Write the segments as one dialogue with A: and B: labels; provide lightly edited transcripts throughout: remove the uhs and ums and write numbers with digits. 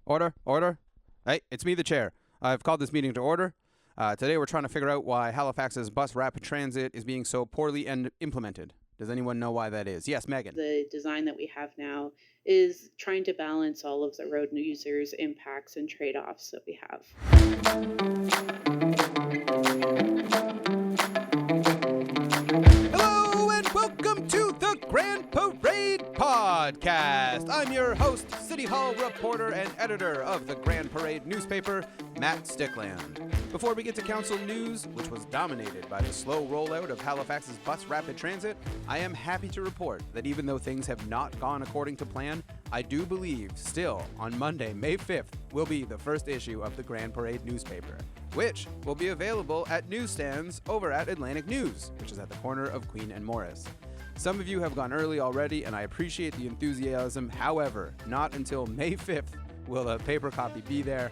A: Order, order. Hey, it's me, the chair. I've called this meeting to order. Today we're trying to figure out why Halifax's bus rapid transit is being so poorly implemented. Does anyone know why that is? Yes, Megan.
B: The design that we have now is trying to balance all of the road users' impacts and trade-offs that we have.
A: Hello and welcome to the Grand Parade Podcast. I'm your host, City Hall reporter and editor of the Grand Parade newspaper, Matt Stickland. Before we get to council news, which was dominated by the slow rollout of Halifax's bus rapid transit, I am happy to report that even though things have not gone according to plan, I do believe still on Monday, May 5th, will be the first issue of the Grand Parade newspaper, which will be available at newsstands over at Atlantic News, which is at the corner of Queen and Morris. Some of you have gone early already, and I appreciate the enthusiasm. However, not until May 5th will a paper copy be there.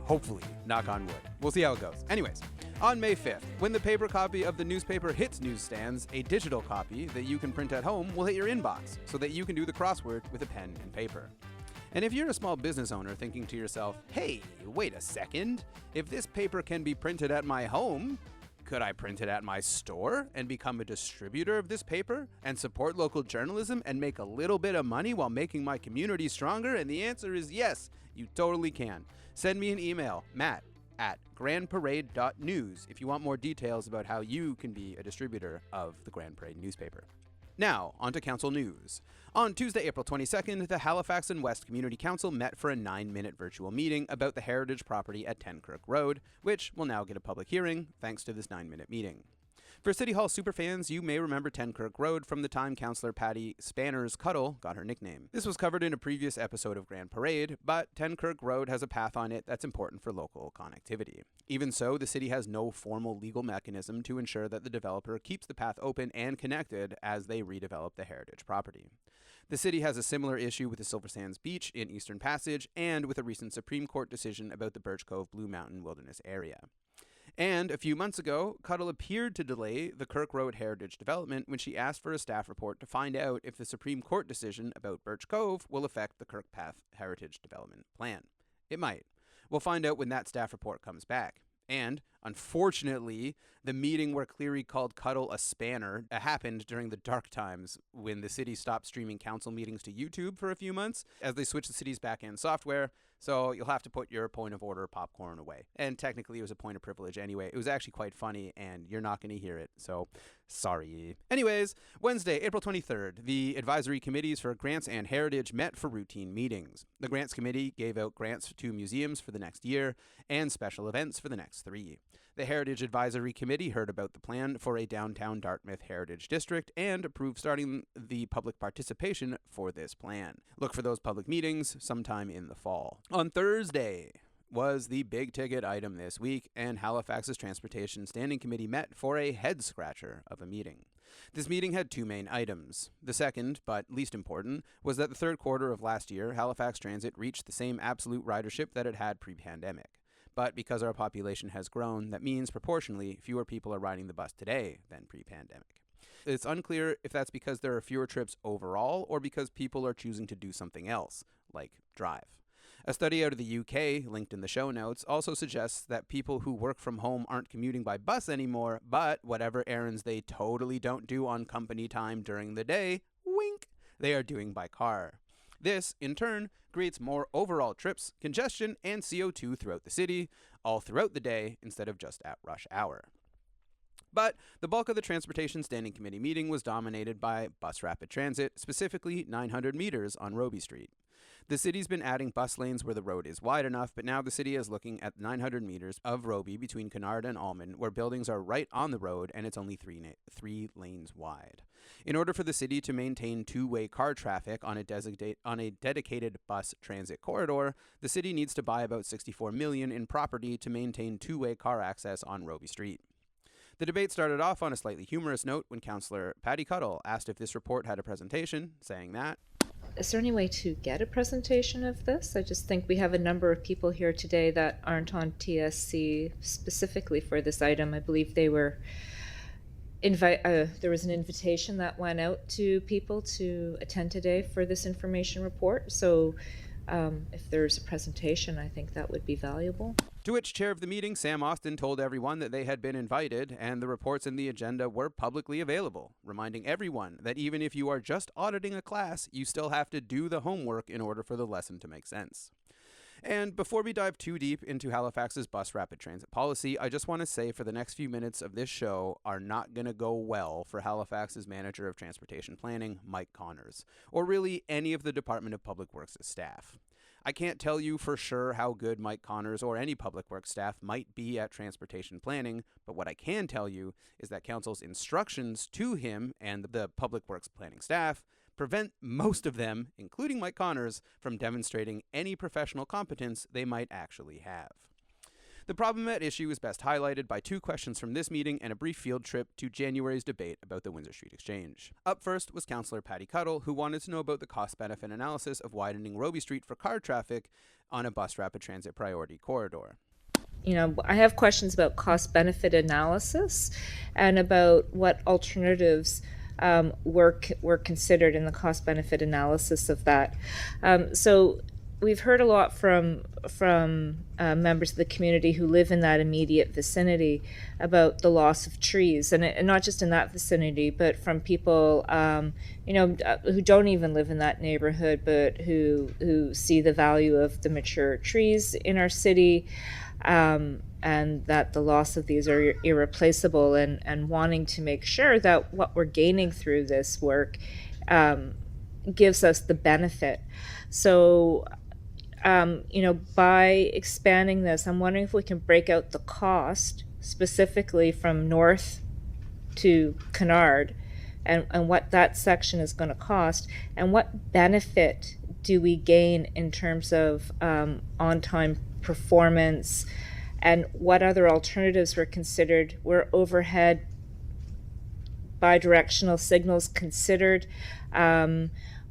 A: Hopefully, knock on wood. We'll see how it goes. Anyways, on May 5th, when the paper copy of the newspaper hits newsstands, a digital copy that you can print at home will hit your inbox so that you can do the crossword with a pen and paper. And if you're a small business owner thinking to yourself, hey, wait a second, if this paper can be printed at my home, could I print it at my store and become a distributor of this paper and support local journalism and make a little bit of money while making my community stronger? And the answer is yes, you totally can. Send me an email, matt@grandparade.news, if you want more details about how you can be a distributor of the Grand Parade newspaper. Now, on to council news. On Tuesday, April 22nd, the Halifax and West Community Council met for a 9-minute virtual meeting about the heritage property at 10 Kirk Road, which will now get a public hearing thanks to this 9-minute meeting. For City Hall superfans, you may remember 10 Kirk Road from the time Councillor Patty Spanner's Cuddle got her nickname. This was covered in a previous episode of Grand Parade, but 10 Kirk Road has a path on it that's important for local connectivity. Even so, the city has no formal legal mechanism to ensure that the developer keeps the path open and connected as they redevelop the heritage property. The city has a similar issue with the Silver Sands Beach in Eastern Passage and with a recent Supreme Court decision about the Birch Cove Blue Mountain Wilderness area. And a few months ago, Cuddle appeared to delay the Kirk Road heritage development when she asked for a staff report to find out if the Supreme Court decision about Birch Cove will affect the Kirk Path heritage development plan. It might. We'll find out when that staff report comes back. And, unfortunately, the meeting where Cleary called Cuddle a spanner happened during the dark times when the city stopped streaming council meetings to YouTube for a few months as they switched the city's back-end software, so you'll have to put your point of order popcorn away. And technically it was a point of privilege anyway. It was actually quite funny, and you're not going to hear it, so sorry. Anyways, Wednesday, April 23rd, the advisory committees for grants and heritage met for routine meetings. The grants committee gave out grants to museums for the next year and special events for the next 3. The Heritage Advisory Committee heard about the plan for a downtown Dartmouth Heritage District and approved starting the public participation for this plan. Look for those public meetings sometime in the fall. On Thursday was the big ticket item this week, and Halifax's Transportation Standing Committee met for a head-scratcher of a meeting. This meeting had 2 main items. The second, but least important, was that the third quarter of last year, Halifax Transit reached the same absolute ridership that it had pre-pandemic. But because our population has grown, that means proportionally fewer people are riding the bus today than pre-pandemic. It's unclear if that's because there are fewer trips overall or because people are choosing to do something else, like drive. A study out of the UK, linked in the show notes, also suggests that people who work from home aren't commuting by bus anymore, but whatever errands they totally don't do on company time during the day, wink, they are doing by car. This, in turn, creates more overall trips, congestion, and CO2 throughout the city, all throughout the day instead of just at rush hour. But the bulk of the Transportation Standing Committee meeting was dominated by bus rapid transit, specifically 900 meters on Roby Street. The city's been adding bus lanes where the road is wide enough, but now the city is looking at 900 meters of Roby between Kennard and Almond, where buildings are right on the road and it's only 3 lanes wide. In order for the city to maintain 2-way car traffic on a dedicated bus transit corridor, the city needs to buy about $64 million in property to maintain 2-way car access on Roby Street. The debate started off on a slightly humorous note when Councillor Patty Cuddle asked if this report had a presentation, saying that,
C: is there any way to get a presentation of this? I just think we have a number of people here today that aren't on TSC specifically for this item. I believe they were there was an invitation that went out to people to attend today for this information report. So if there's a presentation, I think that would be valuable.
A: To which chair of the meeting, Sam Austin, told everyone that they had been invited and the reports in the agenda were publicly available, reminding everyone that even if you are just auditing a class, you still have to do the homework in order for the lesson to make sense. And before we dive too deep into Halifax's bus rapid transit policy, I just want to say for the next few minutes of this show are not going to go well for Halifax's Manager of Transportation Planning, Mike Connors, or really any of the Department of Public Works' staff. I can't tell you for sure how good Mike Connors or any public works staff might be at transportation planning, but what I can tell you is that Council's instructions to him and the public works planning staff prevent most of them, including Mike Connors, from demonstrating any professional competence they might actually have. The problem at issue is best highlighted by 2 questions from this meeting and a brief field trip to January's debate about the Windsor Street Exchange. Up first was Councillor Patty Cuddle, who wanted to know about the cost-benefit analysis of widening Roby Street for car traffic on a bus rapid transit priority corridor.
C: I have questions about cost-benefit analysis and about what alternatives were considered in the cost-benefit analysis of that. So we've heard a lot from members of the community who live in that immediate vicinity about the loss of trees, and not just in that vicinity, but from people who don't even live in that neighborhood, but who see the value of the mature trees in our city. And that the loss of these are irreplaceable, and wanting to make sure that what we're gaining through this work gives us the benefit. So, by expanding this, I'm wondering if we can break out the cost specifically from north to Kennard, and what that section is going to cost, and what benefit do we gain in terms of on-time performance, and what other alternatives were considered. Were overhead bidirectional signals considered?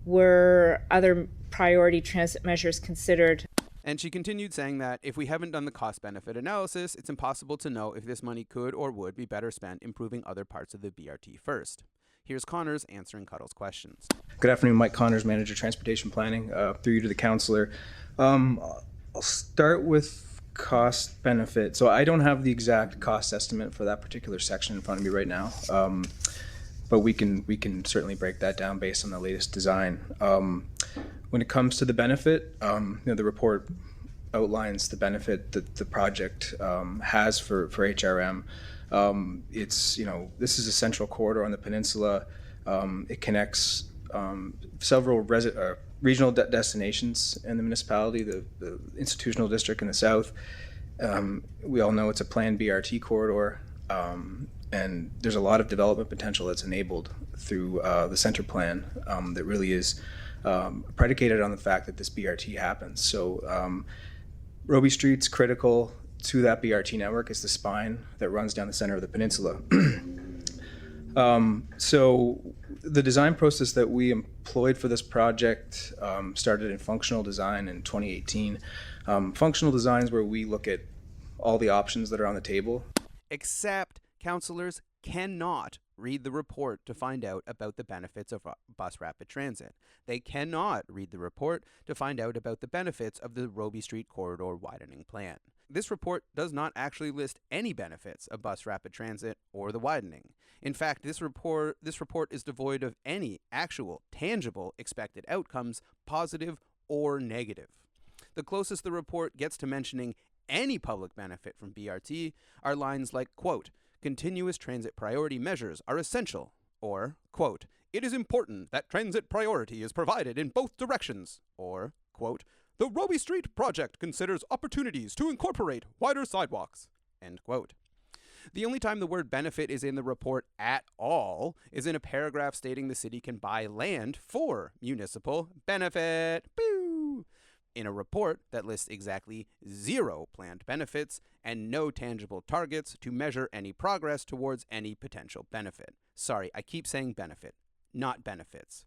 C: Were other priority transit measures considered?
A: And she continued saying that if we haven't done the cost-benefit analysis, it's impossible to know if this money could or would be better spent improving other parts of the BRT first. Here's Connors answering Cuddle's questions.
D: Good afternoon, Mike Connors, Manager Transportation Planning. Through you to the councillor. I'll start with cost benefit. So I don't have the exact cost estimate for that particular section in front of me right now, but we can certainly break that down based on the latest design. When it comes to the benefit, the report outlines the benefit that the project has for HRM. It's this is a central corridor on the peninsula. It connects several regional destinations in the municipality, the institutional district in the south. We all know it's a planned BRT corridor, and there's a lot of development potential that's enabled through the center plan that really is predicated on the fact that this BRT happens. So Roby Street's critical to that BRT network. It's the spine that runs down the center of the peninsula. So the design process that we employed for this project started in functional design in 2018. Functional design is where we look at all the options that are on the table.
A: Except councillors cannot read the report to find out about the benefits of bus rapid transit. They cannot read the report to find out about the benefits of the Roby Street corridor widening plan. This report does not actually list any benefits of bus rapid transit or the widening. In fact, this report is devoid of any actual, tangible expected outcomes, positive or negative. The closest the report gets to mentioning any public benefit from BRT are lines like, quote, "Continuous transit priority measures are essential," or, quote, "It is important that transit priority is provided in both directions," or, quote, "The Roby Street project considers opportunities to incorporate wider sidewalks," end quote. The only time the word benefit is in the report at all is in a paragraph stating the city can buy land for municipal benefit. Boo! In a report that lists exactly 0 planned benefits and no tangible targets to measure any progress towards any potential benefit. Sorry, I keep saying benefit, not benefits.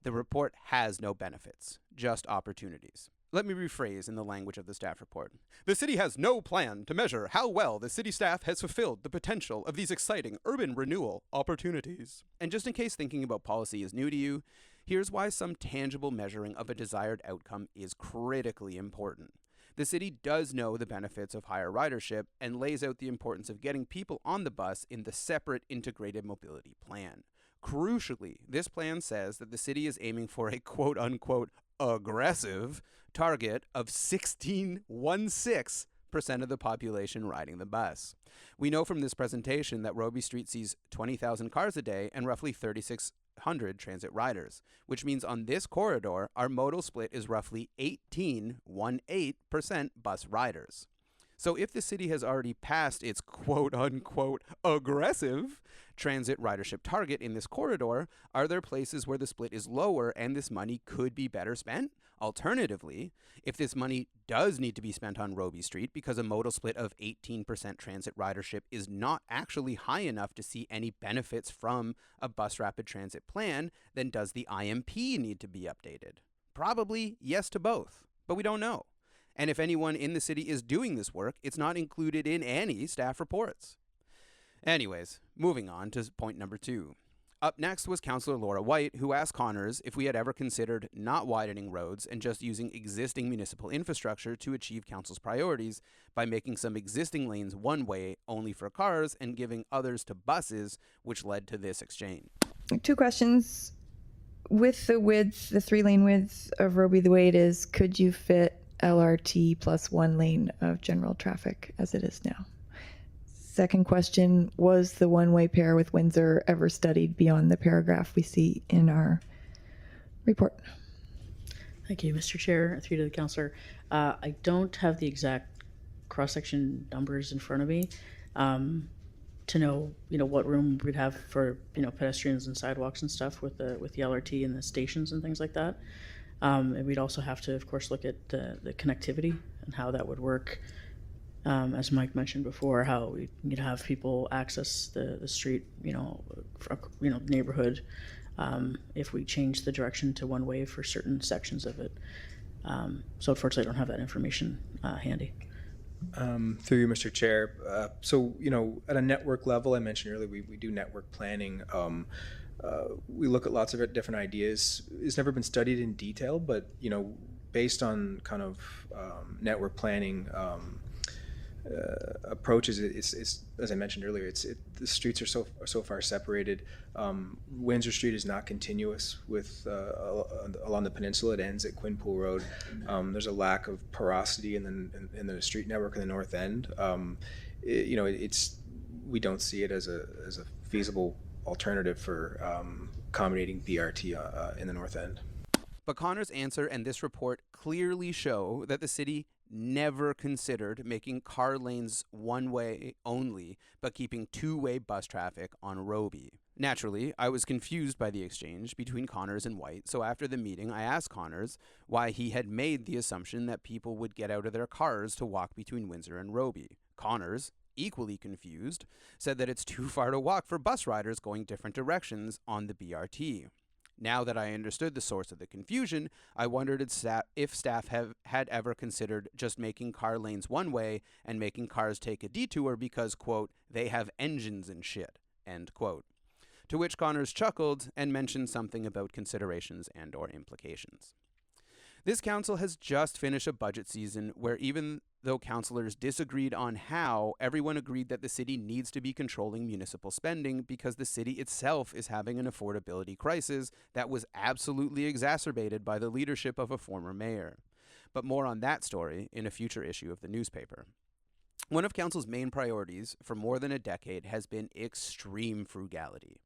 A: The report has no benefits, just opportunities. Let me rephrase in the language of the staff report. The city has no plan to measure how well the city staff has fulfilled the potential of these exciting urban renewal opportunities. And just in case thinking about policy is new to you, Here's why some tangible measuring of a desired outcome is critically important. The city does know the benefits of higher ridership and lays out the importance of getting people on the bus in the separate integrated mobility plan. Crucially, this plan says that the city is aiming for a quote-unquote aggressive target of 16% of the population riding the bus. We know from this presentation that Robie Street sees 20,000 cars a day and roughly 3,600 transit riders, which means on this corridor, our modal split is roughly 18% bus riders. So if the city has already passed its quote-unquote aggressive transit ridership target in this corridor, are there places where the split is lower and this money could be better spent? Alternatively, if this money does need to be spent on Robie Street because a modal split of 18% transit ridership is not actually high enough to see any benefits from a bus rapid transit plan, then does the IMP need to be updated? Probably yes to both, but we don't know. And if anyone in the city is doing this work, it's not included in any staff reports. Anyways, moving on to point number 2. Up next was Councillor Laura White, who asked Connors if we had ever considered not widening roads and just using existing municipal infrastructure to achieve council's priorities by making some existing lanes one-way only for cars and giving others to buses, which led to this exchange.
E: 2 questions. With the width, the 3-lane width of Robie the way it is, could you fit LRT plus 1 lane of general traffic as it is now? Second question, was the one-way pair with Windsor ever studied beyond the paragraph we see in our report?
F: Thank you, Mr. Chair, through to the councillor. I don't have the exact cross-section numbers in front of me to know, what room we'd have for, pedestrians and sidewalks and stuff with the LRT and the stations and things like that. And we'd also have to, of course, look at the connectivity and how that would work. As Mike mentioned before, how you'd have people access the street, neighborhood, if we change the direction to one way for certain sections of it. So unfortunately, I don't have that information handy.
D: Through you, Mr. Chair. So, at a network level, I mentioned earlier, we do network planning. We look at lots of different ideas. It's never been studied in detail, but, based on kind of network planning approaches, it's as I mentioned earlier, the streets are so far separated. Windsor Street is not continuous with along the peninsula. It ends at Quinpool Road. There's a lack of porosity in the street network in the north end. We don't see it as a feasible alternative for accommodating BRT in the north end.
A: But Connor's answer and this report clearly show that the city never considered making car lanes one-way only, but keeping two-way bus traffic on Robie. Naturally, I was confused by the exchange between Connors and White, so after the meeting I asked Connors why he had made the assumption that people would get out of their cars to walk between Windsor and Robie. Connors, equally confused, said that it's too far to walk for bus riders going different directions on the BRT. Now that I understood the source of the confusion, I wondered if staff had ever considered just making car lanes one way and making cars take a detour because, quote, they have engines and shit, end quote. To which Connors chuckled and mentioned something about considerations and or implications. This council has just finished a budget season where even though councillors disagreed on how, everyone agreed that the city needs to be controlling municipal spending because the city itself is having an affordability crisis that was absolutely exacerbated by the leadership of a former mayor. But more on that story in a future issue of the newspaper. One of council's main priorities for more than a decade has been extreme frugality.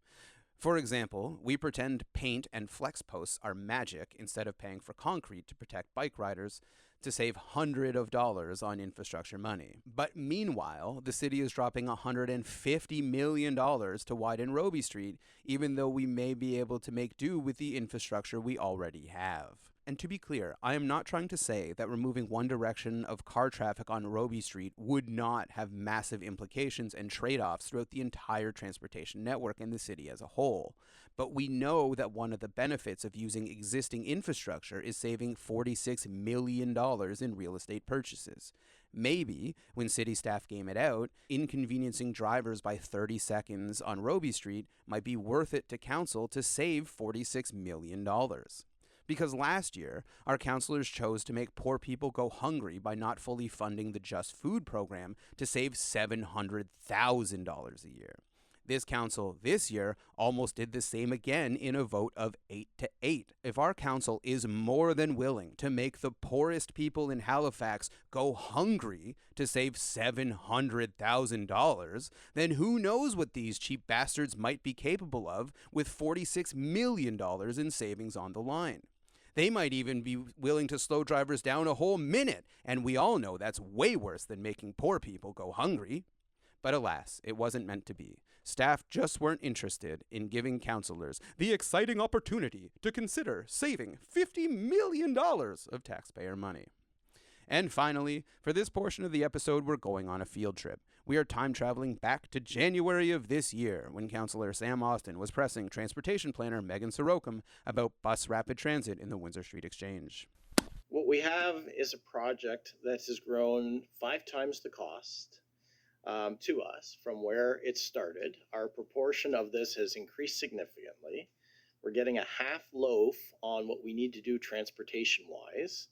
A: For example, we pretend paint and flex posts are magic instead of paying for concrete to protect bike riders to save hundreds of dollars on infrastructure money. But meanwhile, the city is dropping $150 million to widen Robie Street, even though we may be able to make do with the infrastructure we already have. And to be clear, I am not trying to say that removing one direction of car traffic on Robie Street would not have massive implications and trade-offs throughout the entire transportation network in the city as a whole. But we know that one of the benefits of using existing infrastructure is saving $46 million in real estate purchases. Maybe, when city staff game it out, inconveniencing drivers by 30 seconds on Roby Street might be worth it to council to save $46 million. Because last year, our councillors chose to make poor people go hungry by not fully funding the Just Food program to save $700,000 a year. This council this year almost did the same again in a vote of 8-8. If our council is more than willing to make the poorest people in Halifax go hungry to save $700,000, then who knows what these cheap bastards might be capable of with $46 million in savings on the line. They might even be willing to slow drivers down a whole minute, and we all know that's way worse than making poor people go hungry. But alas, it wasn't meant to be. Staff just weren't interested in giving councillors the exciting opportunity to consider saving $50 million of taxpayer money. And finally, for this portion of the episode, we're going on a field trip. We are time traveling back to January of this year, when Councillor Sam Austin was pressing transportation planner Megan Sorokum about bus rapid transit in the Windsor Street Exchange.
G: What we have is a project that has grown 5 times the cost to us from where it started. Our proportion of this has increased significantly. We're getting a half loaf on what we need to do transportation-wise.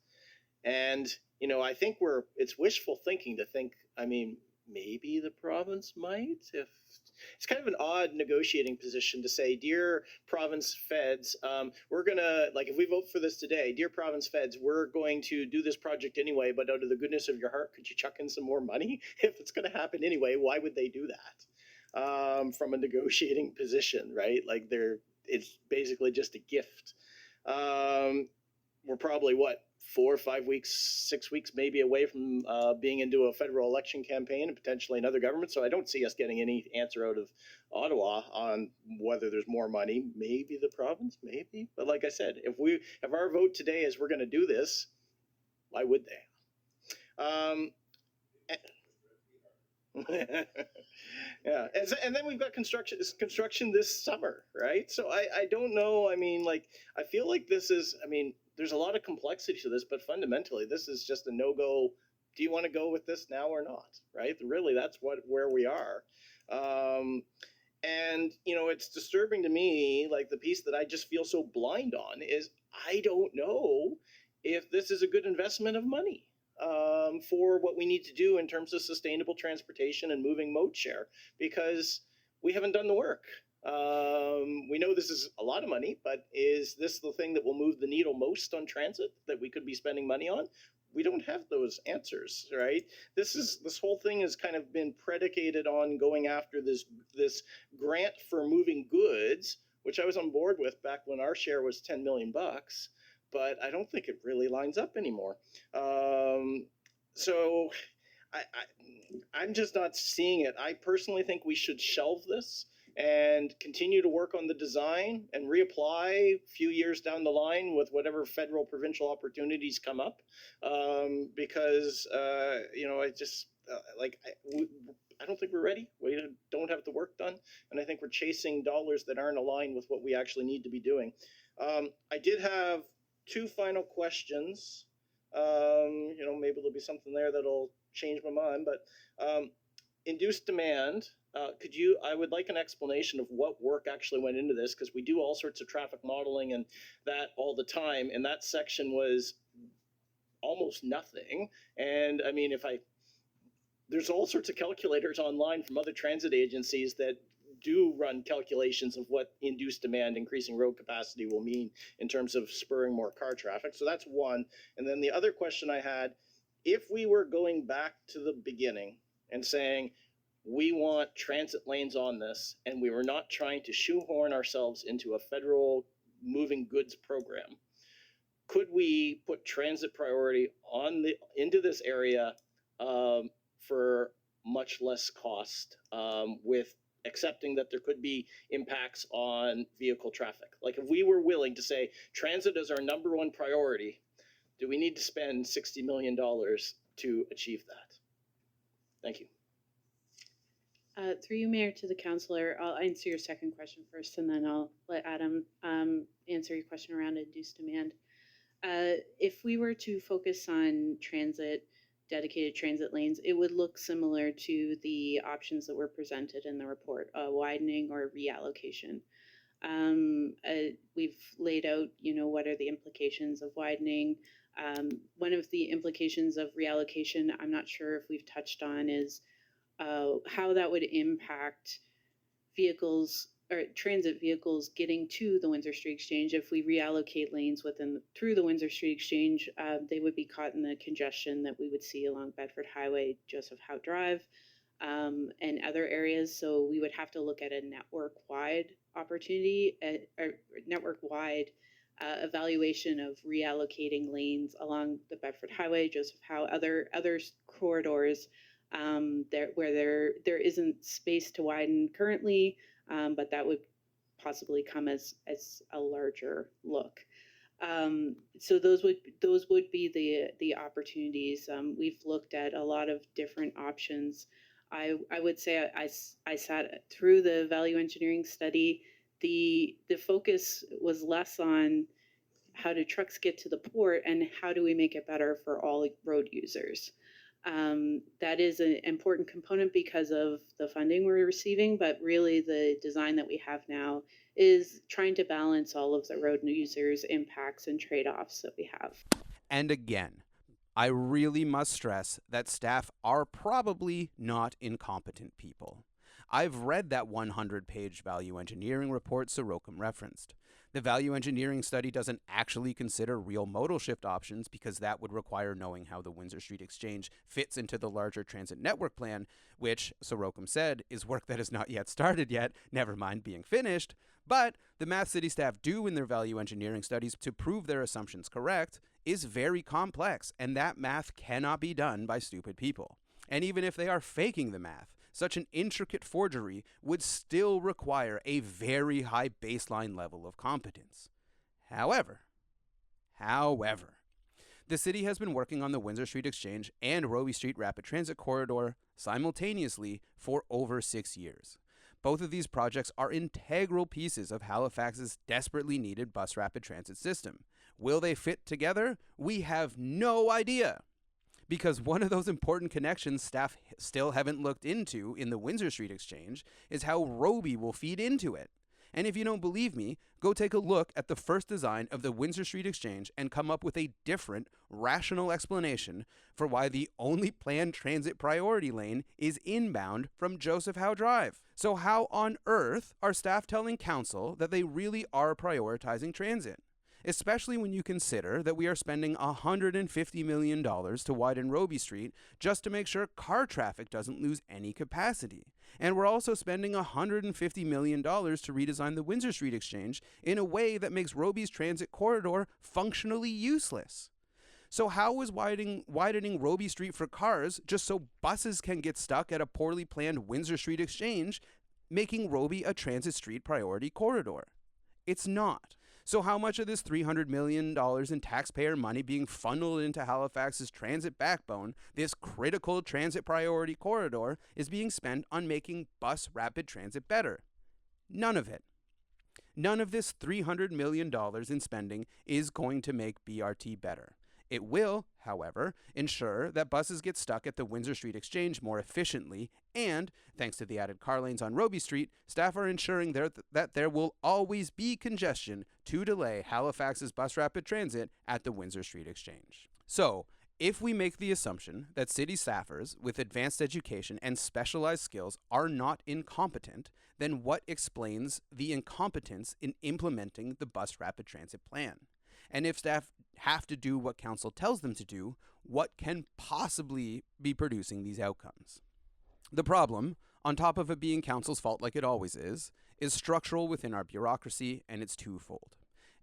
G: And, I think it's wishful thinking to think, maybe the province might. It's kind of an odd negotiating position to say, dear province feds, we're going to, if we vote for this today, dear province feds, we're going to do this project anyway, but out of the goodness of your heart, could you chuck in some more money? If it's going to happen anyway, why would they do that? From a negotiating position, right? It's basically just a gift. We're probably 4 or 5 weeks, 6 weeks maybe away from being into a federal election campaign and potentially another government. So I don't see us getting any answer out of Ottawa on whether there's more money. Maybe the province, maybe. But like I said, if our vote today is we're going to do this, why would they? Yeah, and then we've got construction this summer, right? So I don't know. I feel like this is. There's a lot of complexity to this, but fundamentally, this is just a no-go. Do you want to go with this now or not? Right? Really, that's where we are. And it's disturbing to me. The piece that I just feel so blind on is I don't know if this is a good investment of money for what we need to do in terms of sustainable transportation and moving mode share, because we haven't done the work. We know this is a lot of money, but is this the thing that will move the needle most on transit that we could be spending money on? We don't have those answers, right? This whole thing has kind of been predicated on going after this grant for moving goods, which I was on board with back when our share was $10 million, but I don't think it really lines up anymore. So I'm just not seeing it. I personally think we should shelve this and continue to work on the design and reapply a few years down the line with whatever federal, provincial opportunities come up. Because, I don't think we're ready. We don't have the work done. And I think we're chasing dollars that aren't aligned with what we actually need to be doing. I did have 2 final questions. Maybe there'll be something there that'll change my mind, but induced demand. I would like an explanation of what work actually went into this, because we do all sorts of traffic modeling and that all the time, and that section was almost nothing. And there's all sorts of calculators online from other transit agencies that do run calculations of what induced demand, increasing road capacity, will mean in terms of spurring more car traffic. So that's one. And then the other question I had, if we were going back to the beginning and saying, we want transit lanes on this, and we were not trying to shoehorn ourselves into a federal moving goods program, could we put transit priority into this area for much less cost, with accepting that there could be impacts on vehicle traffic? If we were willing to say transit is our number 1 priority, do we need to spend $60 million to achieve that? Thank you.
B: Through you, Mayor, to the councillor, I'll answer your second question first, and then I'll let Adam answer your question around induced demand. If we were to focus on transit dedicated transit lanes, it would look similar to the options that were presented in the report, widening or reallocation. We've laid out, what are the implications of widening. One of the implications of reallocation, I'm not sure if we've touched on, is how that would impact vehicles or transit vehicles getting to the Windsor Street Exchange. If we reallocate lanes through the Windsor Street Exchange, they would be caught in the congestion that we would see along Bedford Highway, Joseph Howe Drive, and other areas. So we would have to look at a network-wide opportunity, or network-wide evaluation of reallocating lanes along the Bedford Highway, Joseph Howe, other corridors where there isn't space to widen currently, but that would possibly come as a larger look. So those would be the opportunities. We've looked at a lot of different options. I would say I sat through the value engineering study. The focus was less on how do trucks get to the port and how do we make it better for all road users. That is an important component because of the funding we're receiving, but really the design that we have now is trying to balance all of the road users' impacts and trade-offs that we have.
A: And again, I really must stress that staff are probably not incompetent people. I've read that 100-page value engineering report Sorokum referenced. The value engineering study doesn't actually consider real modal shift options because that would require knowing how the Windsor Street Exchange fits into the larger transit network plan, which, Sorokum said, is work that has not yet started yet, never mind being finished. But the math city staff do in their value engineering studies to prove their assumptions correct is very complex, and that math cannot be done by stupid people. And even if they are faking the math, such an intricate forgery would still require a very high baseline level of competence. However, the city has been working on the Windsor Street Exchange and Roby Street Rapid Transit Corridor simultaneously for over 6 years. Both of these projects are integral pieces of Halifax's desperately needed bus rapid transit system. Will they fit together? We have no idea. Because one of those important connections staff still haven't looked into in the Windsor Street Exchange is how Roby will feed into it. And if you don't believe me, go take a look at the first design of the Windsor Street Exchange and come up with a different, rational explanation for why the only planned transit priority lane is inbound from Joseph Howe Drive. So how on earth are staff telling council that they really are prioritizing transit? Especially when you consider that we are spending $150 million to widen Roby Street just to make sure car traffic doesn't lose any capacity. And we're also spending $150 million to redesign the Windsor Street Exchange in a way that makes Roby's transit corridor functionally useless. So how is widening Roby Street for cars just so buses can get stuck at a poorly planned Windsor Street Exchange making Roby a transit street priority corridor? It's not. So how much of this $300 million in taxpayer money being funneled into Halifax's transit backbone, this critical transit priority corridor, is being spent on making bus rapid transit better? None of it. None of this $300 million in spending is going to make BRT better. It will, however, ensure that buses get stuck at the Windsor Street Exchange more efficiently, and, thanks to the added car lanes on Roby Street, staff are ensuring that there will always be congestion to delay Halifax's bus rapid transit at the Windsor Street Exchange. So, if we make the assumption that city staffers with advanced education and specialized skills are not incompetent, then what explains the incompetence in implementing the bus rapid transit plan? And if staff have to do what council tells them to do, what can possibly be producing these outcomes? The problem, on top of it being council's fault like it always is structural within our bureaucracy, and it's twofold.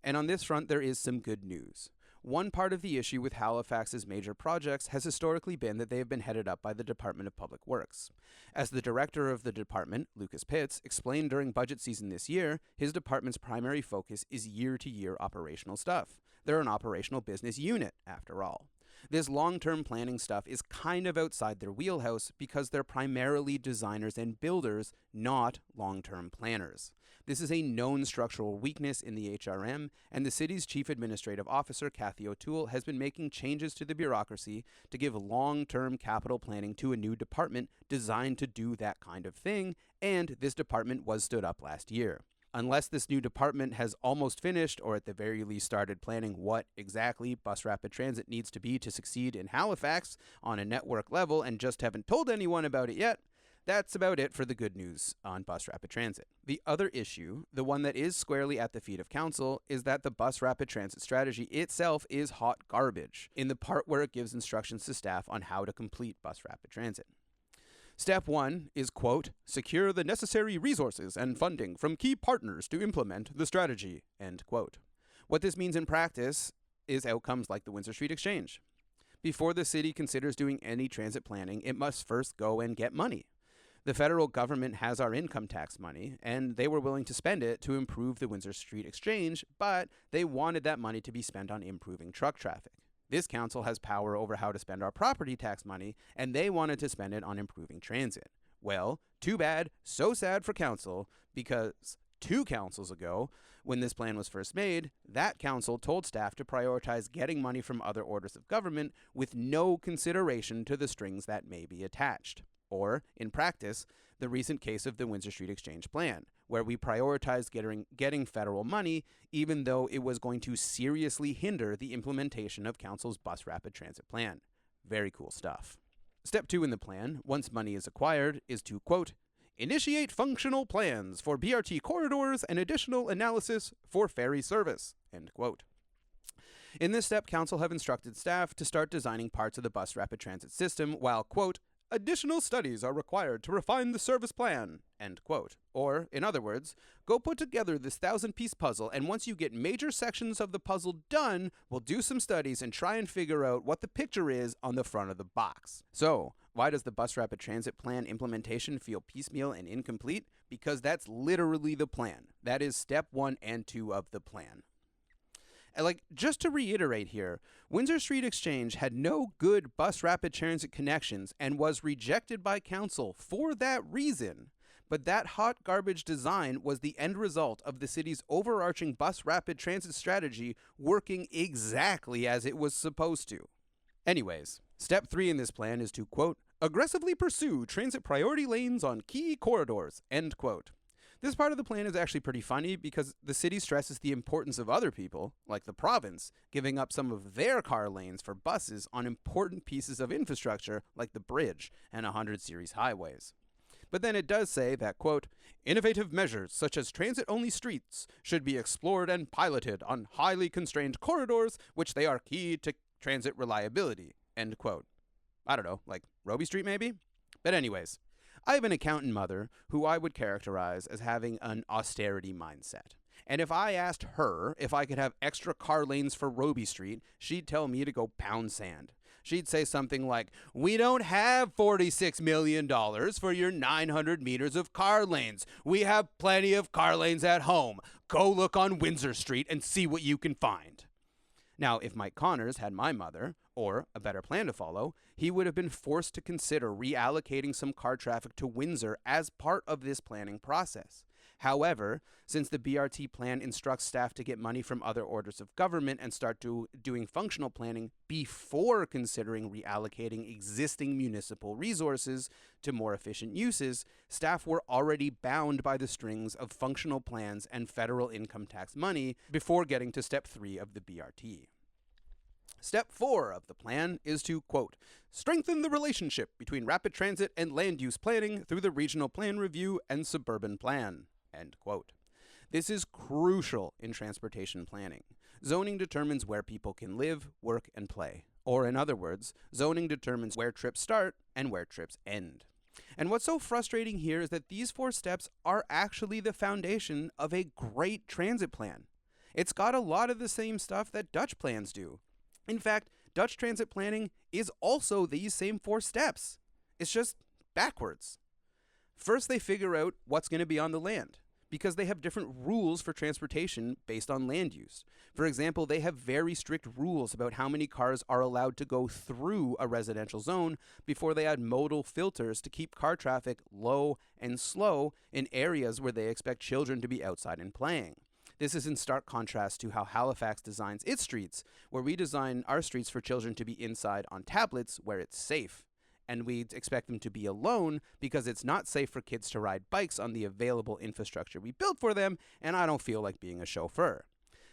A: And on this front, there is some good news. One part of the issue with Halifax's major projects has historically been that they have been headed up by the Department of Public Works. As the director of the department, Lucas Pitts, explained during budget season this year, his department's primary focus is year-to-year operational stuff. They're an operational business unit, after all. This long-term planning stuff is kind of outside their wheelhouse because they're primarily designers and builders, not long-term planners. This is a known structural weakness in the HRM, and the city's chief administrative officer, Cathy O'Toole, has been making changes to the bureaucracy to give long-term capital planning to a new department designed to do that kind of thing, and this department was stood up last year. Unless this new department has almost finished, or at the very least started planning what exactly bus rapid transit needs to be to succeed in Halifax on a network level and just haven't told anyone about it yet, that's about it for the good news on bus rapid transit. The other issue, the one that is squarely at the feet of council, is that the bus rapid transit strategy itself is hot garbage in the part where it gives instructions to staff on how to complete bus rapid transit. Step 1 is, quote, secure the necessary resources and funding from key partners to implement the strategy, end quote. What this means in practice is outcomes like the Windsor Street Exchange. Before the city considers doing any transit planning, it must first go and get money. The federal government has our income tax money, and they were willing to spend it to improve the Windsor Street Exchange, but they wanted that money to be spent on improving truck traffic. This council has power over how to spend our property tax money, and they wanted to spend it on improving transit. Well, too bad, so sad for council, because 2 councils ago, when this plan was first made, that council told staff to prioritize getting money from other orders of government with no consideration to the strings that may be attached. Or, in practice, the recent case of the Windsor Street Exchange plan, where we prioritized getting federal money even though it was going to seriously hinder the implementation of council's bus rapid transit plan. Very cool stuff. Step 2 in the plan, once money is acquired, is to, quote, initiate functional plans for BRT corridors and additional analysis for ferry service, end quote. In this step, council have instructed staff to start designing parts of the bus rapid transit system while, quote, additional studies are required to refine the service plan, end quote. Or, in other words, go put together this 1,000-piece puzzle, and once you get major sections of the puzzle done, we'll do some studies and try and figure out what the picture is on the front of the box. So, why does the bus rapid transit plan implementation feel piecemeal and incomplete? Because that's literally the plan. That is step 1 and 2 of the plan. Just to reiterate here, Windsor Street Exchange had no good bus rapid transit connections and was rejected by council for that reason. But that hot garbage design was the end result of the city's overarching bus rapid transit strategy working exactly as it was supposed to. Anyways, step 3 in this plan is to, quote, aggressively pursue transit priority lanes on key corridors, end quote. This part of the plan is actually pretty funny because the city stresses the importance of other people, like the province, giving up some of their car lanes for buses on important pieces of infrastructure like the bridge and 100 series highways. But then it does say that, quote, innovative measures such as transit-only streets should be explored and piloted on highly constrained corridors which they are key to transit reliability, end quote. I don't know, like Robie Street maybe? But anyways, I have an accountant mother who I would characterize as having an austerity mindset. And if I asked her if I could have extra car lanes for Robie Street, she'd tell me to go pound sand. She'd say something like, we don't have $46 million for your 900 meters of car lanes. We have plenty of car lanes at home. Go look on Windsor Street and see what you can find. Now, if Mike Connors had my mother, or a better plan to follow, he would have been forced to consider reallocating some car traffic to Windsor as part of this planning process. However, since the BRT plan instructs staff to get money from other orders of government and start doing functional planning before considering reallocating existing municipal resources to more efficient uses, staff were already bound by the strings of functional plans and federal income tax money before getting to step 3 of the BRT. Step 4 of the plan is to, quote, strengthen the relationship between rapid transit and land use planning through the regional plan review and suburban plan, end quote. This is crucial in transportation planning. Zoning determines where people can live, work, and play. Or in other words, zoning determines where trips start and where trips end. And what's so frustrating here is that these 4 steps are actually the foundation of a great transit plan. It's got a lot of the same stuff that Dutch plans do. In fact, Dutch transit planning is also these same 4 steps. It's just backwards. First, they figure out what's going to be on the land. because they have different rules for transportation based on land use. For example, they have very strict rules about how many cars are allowed to go through a residential zone before they add modal filters to keep car traffic low and slow in areas where they expect children to be outside and playing. This is in stark contrast to how Halifax designs its streets, where we design our streets for children to be inside on tablets where it's safe. And we expect them to be alone because it's not safe for kids to ride bikes on the available infrastructure we built for them, and I don't feel like being a chauffeur.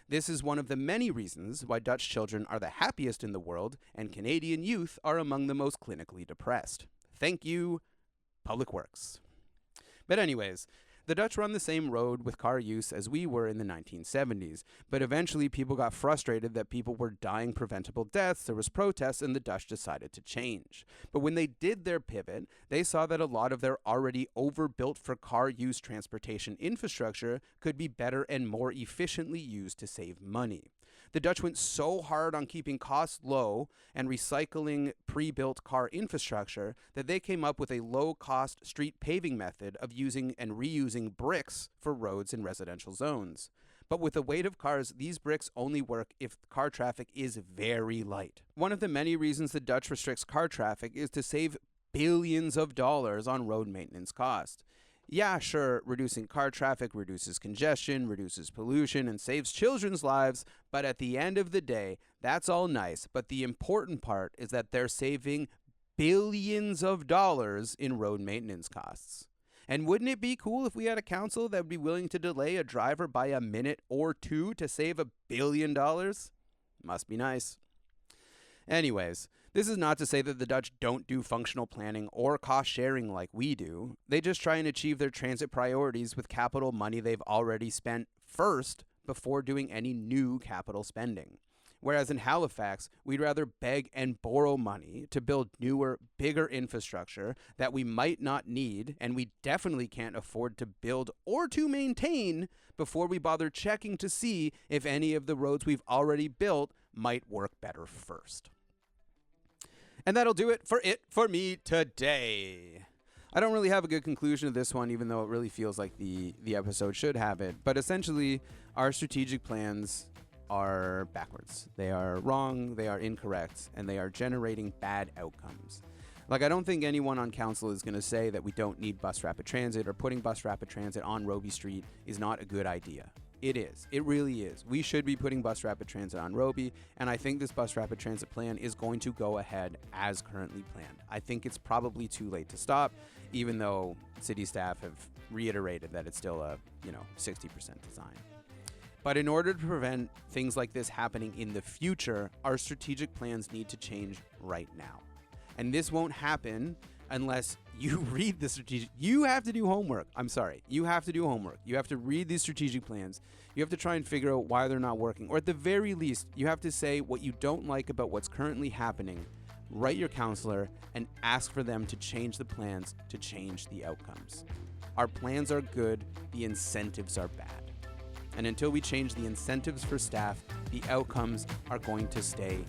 A: This is one of the many reasons why Dutch children are the happiest in the world and Canadian youth are among the most clinically depressed. Thank you, Public Works. But anyways, the Dutch were on the same road with car use as we were in the 1970s, but eventually people got frustrated that people were dying preventable deaths, there was protests, and the Dutch decided to change. But when they did their pivot, they saw that a lot of their already overbuilt for car use transportation infrastructure could be better and more efficiently used to save money. The Dutch went so hard on keeping costs low and recycling pre-built car infrastructure that they came up with a low-cost street paving method of using and reusing bricks for roads in residential zones. But with the weight of cars, these bricks only work if car traffic is very light. One of the many reasons the Dutch restricts car traffic is to save billions of dollars on road maintenance costs. Yeah, sure, reducing car traffic reduces congestion, reduces pollution, and saves children's lives, but at the end of the day, that's all nice. But the important part is that they're saving billions of dollars in road maintenance costs. And wouldn't it be cool if we had a council that would be willing to delay a driver by a minute or two to save $1 billion? Must be nice. Anyways, this is not to say that the Dutch don't do functional planning or cost sharing like we do. They just try and achieve their transit priorities with capital money they've already spent first before doing any new capital spending. Whereas in Halifax, we'd rather beg and borrow money to build newer, bigger infrastructure that we might not need and we definitely can't afford to build or to maintain before we bother checking to see if any of the roads we've already built might work better first. And that'll do it for me today. I don't really have a good conclusion of this one, even though it really feels like the episode should have it. But essentially, our strategic plans are backwards. They are wrong, they are incorrect, and they are generating bad outcomes. Like, I don't think anyone on council is going to say that we don't need bus rapid transit or putting bus rapid transit on Robie Street is not a good idea. It is. It really is. We should be putting bus rapid transit on Robie, and I think this bus rapid transit plan is going to go ahead as currently planned. I think it's probably too late to stop, even though city staff have reiterated that it's still a, 60% design. But in order to prevent things like this happening in the future, our strategic plans need to change right now. And this won't happen unless you read the strategic. You have to do homework. I'm sorry. You have to do homework. You have to read these strategic plans. You have to try and figure out why they're not working. Or at the very least, you have to say what you don't like about what's currently happening. Write your counselor and ask for them to change the plans to change the outcomes. Our plans are good. The incentives are bad. And until we change the incentives for staff, the outcomes are going to stay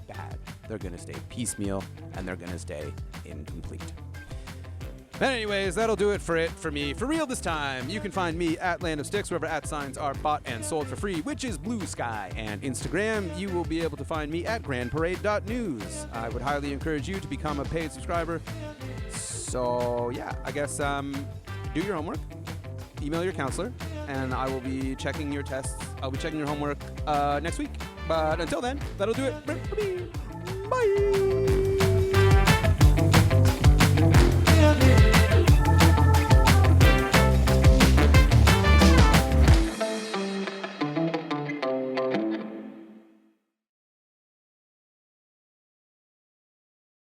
A: bad. They're going to stay piecemeal, and they're going to stay incomplete. But anyways, that'll do it for me. For real this time, you can find me at Land of Sticks, wherever @ are bought and sold for free, which is Blue Sky. And Instagram, you will be able to find me at grandparade.news. I would highly encourage you to become a paid subscriber. So yeah, I guess do your homework. Email your counselor, and I will be checking your tests. I'll be checking your homework next week. But until then, that'll do it for me. Bye!